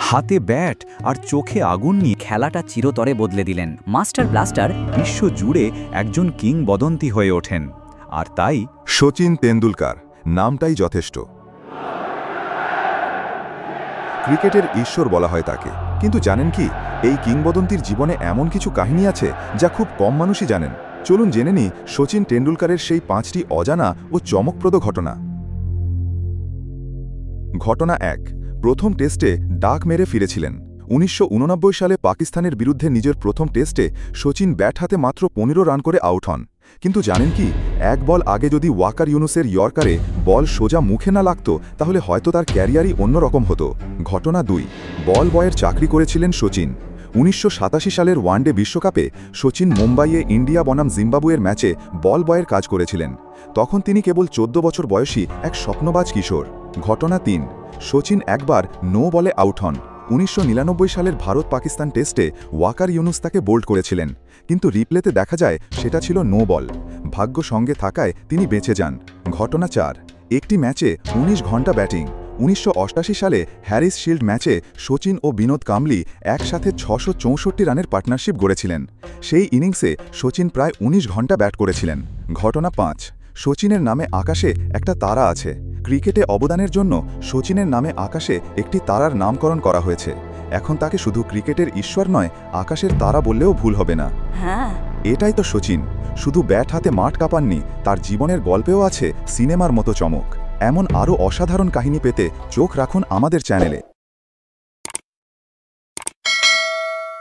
হাতে ব্যাট আর চোখে আগুন নিয়ে খেলাটা চিরতরে বদলে দিলেন মাস্টার ব্লাস্টার। বিশ্ব জুড়ে একজন কিংবদন্তি হয়ে ওঠেন। আর তাই শচীন তেন্ডুলকার নামটাই যথেষ্ট। ক্রিকেটের ঈশ্বর বলা হয় তাকে, কিন্তু জানেন কি, এই কিংবদন্তির জীবনে এমন কিছু কাহিনী আছে যা খুব কম মানুষই জানেন। চলুন জেনে নিই শচীন তেন্ডুলকারের সেই 5টি অজানা ও চমকপ্রদ ঘটনা। ঘটনা 1। প্রথম টেস্টে ডাক মেরে ফিরেছিলেন। 1989 সালে পাকিস্তানের বিরুদ্ধে নিজের প্রথম টেস্টে শচীন ব্যাট হাতে মাত্র 15 রান করে আউট হন। কিন্তু জানেন কি, এক বল আগে যদি ওয়াকার ইউনুসের ইয়র্কারে বল সোজা মুখে না লাগত, তাহলে হয়তো তার ক্যারিয়ারই অন্যরকম হতো। ঘটনা 2। বল বয়ের চাকরি করেছিলেন শচীন। 1987 সালের ওয়ানডে বিশ্বকাপে শচীন মুম্বাইয়ে ইন্ডিয়া বনাম জিম্বাবুয়ের ম্যাচে বল বয়ের কাজ করেছিলেন। তখন তিনি কেবল 14 বছর বয়সী এক স্বপ্নবাজ কিশোর। ঘটনা 3। শচীন একবার নো বলে আউট হন। 1999 সালের ভারত পাকিস্তান টেস্টে ওয়াকার ইউনুস তাকে বোল্ড করেছিলেন, কিন্তু রিপ্লেতে দেখা যায় সেটা ছিল নো বল। ভাগ্য সঙ্গে থাকায় তিনি বেঁচে যান। ঘটনা 4। একটি ম্যাচে 19 ঘন্টা ব্যাটিং। 1988 সালে হ্যারিস শিল্ড ম্যাচে শচীন ও বিনোদ কাম্বলি একসাথে 664 রানের পার্টনারশিপ গড়েছিলেন। সেই ইনিংসে শচীন প্রায় 19 ঘন্টা ব্যাট করেছিলেন। ঘটনা 5। শচীনের নামে আকাশে একটা তারা আছে। ক্রিকেটে অবদানের জন্য শচীনের নামে আকাশে একটি তারার নামকরণ করা হয়েছে। এখন তাকে শুধু ক্রিকেটের ঈশ্বর নয়, আকাশের তারা বললেও ভুল হবে না। হ্যাঁ, এটাই তো শচীন। শুধু ব্যাট হাতে মাঠ কাঁপাননি, তার জীবনের গল্পেও আছে সিনেমার মতো চমক। এমন আরও অসাধারণ কাহিনী পেতে চোখ রাখুন আমাদের চ্যানেলে।